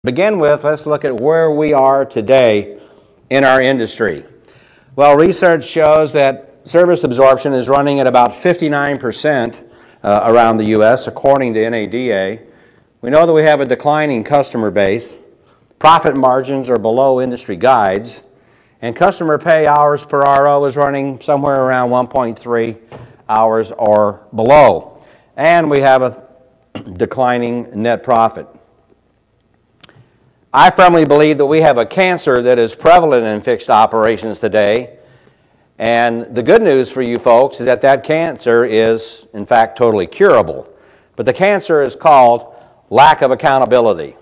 Begin with, let's look at where we are today in our industry. Well, research shows that service absorption is running at about 59% around the U.S., according to NADA. We know that we have a declining customer base. Profit margins are below industry guides, and customer pay hours per RO is running somewhere around 1.3 hours or below. And we have a declining net profit. I firmly believe that we have a cancer that is prevalent in fixed operations today, and the good news for you folks is that that cancer is, in fact, totally curable. But the cancer is called lack of accountability.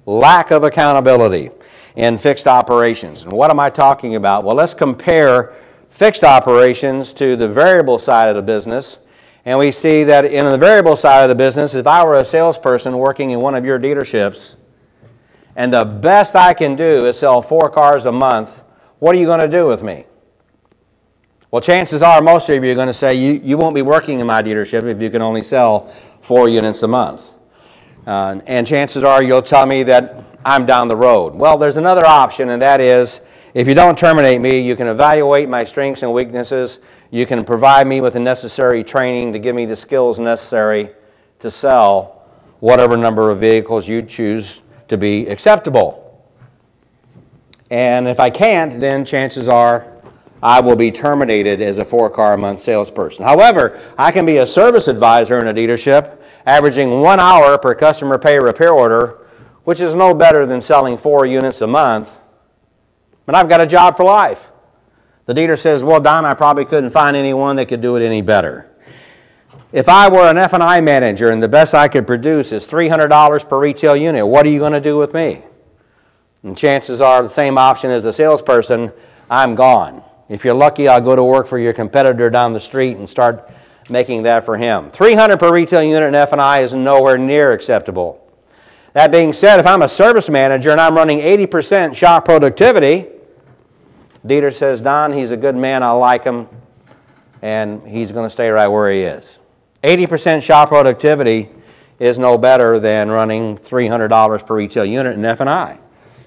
Lack of accountability in fixed operations. And what am I talking about? Well, let's compare fixed operations to the variable side of the business, and we see that in the variable side of the business, if I were a salesperson working in one of your dealerships, and the best I can do is sell 4 cars a month, what are you going to do with me? Well, chances are most of you are going to say you won't be working in my dealership if you can only sell 4 units a month. And chances are you'll tell me that I'm down the road. Well, there's another option, and that is if you don't terminate me, you can evaluate my strengths and weaknesses. You can provide me with the necessary training to give me the skills necessary to sell whatever number of vehicles you choose to be acceptable. And if I can't, then chances are I will be terminated as a 4-car-a-month salesperson. However, I can be a service advisor in a dealership, averaging 1 hour per customer pay repair order, which is no better than selling 4 units a month, but I've got a job for life. The dealer says, well, Don, I probably couldn't find anyone that could do it any better. If I were an F&I manager and the best I could produce is $300 per retail unit, what are you going to do with me? And chances are the same option as a salesperson, I'm gone. If you're lucky, I'll go to work for your competitor down the street and start making that for him. $300 per retail unit in F&I is nowhere near acceptable. That being said, if I'm a service manager and I'm running 80% shop productivity, dealer says, Don, he's a good man, I like him, and he's going to stay right where he is. 80% shop productivity is no better than running $300 per retail unit in F&I.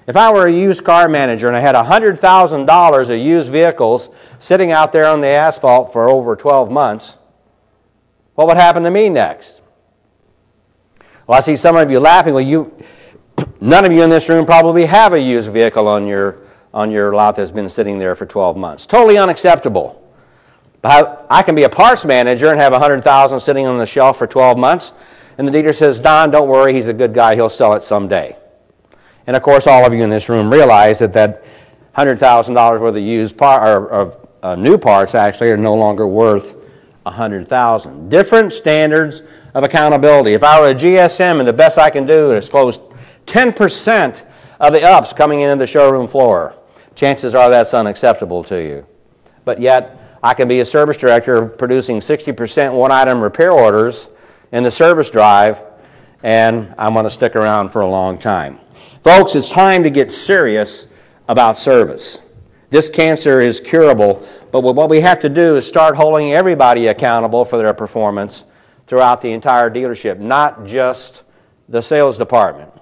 If I were a used car manager and I had $100,000 of used vehicles sitting out there on the asphalt for over 12 months, what would happen to me next? Well, I see some of you laughing. Well, none of you in this room probably have a used vehicle on your lot that's been sitting there for 12 months. Totally unacceptable. But I can be a parts manager and have $100,000 sitting on the shelf for 12 months, and the dealer says, Don, don't worry, he's a good guy, he'll sell it someday. And of course, all of you in this room realize that $100,000 worth of used new parts actually are no longer worth $100,000. Different standards of accountability. If I were a GSM and the best I can do is close 10% of the ups coming into the showroom floor, chances are that's unacceptable to you. But yet, I can be a service director producing 60% one-item repair orders in the service drive, and I'm going to stick around for a long time. Folks, it's time to get serious about service. This cancer is curable, but what we have to do is start holding everybody accountable for their performance throughout the entire dealership, not just the sales department.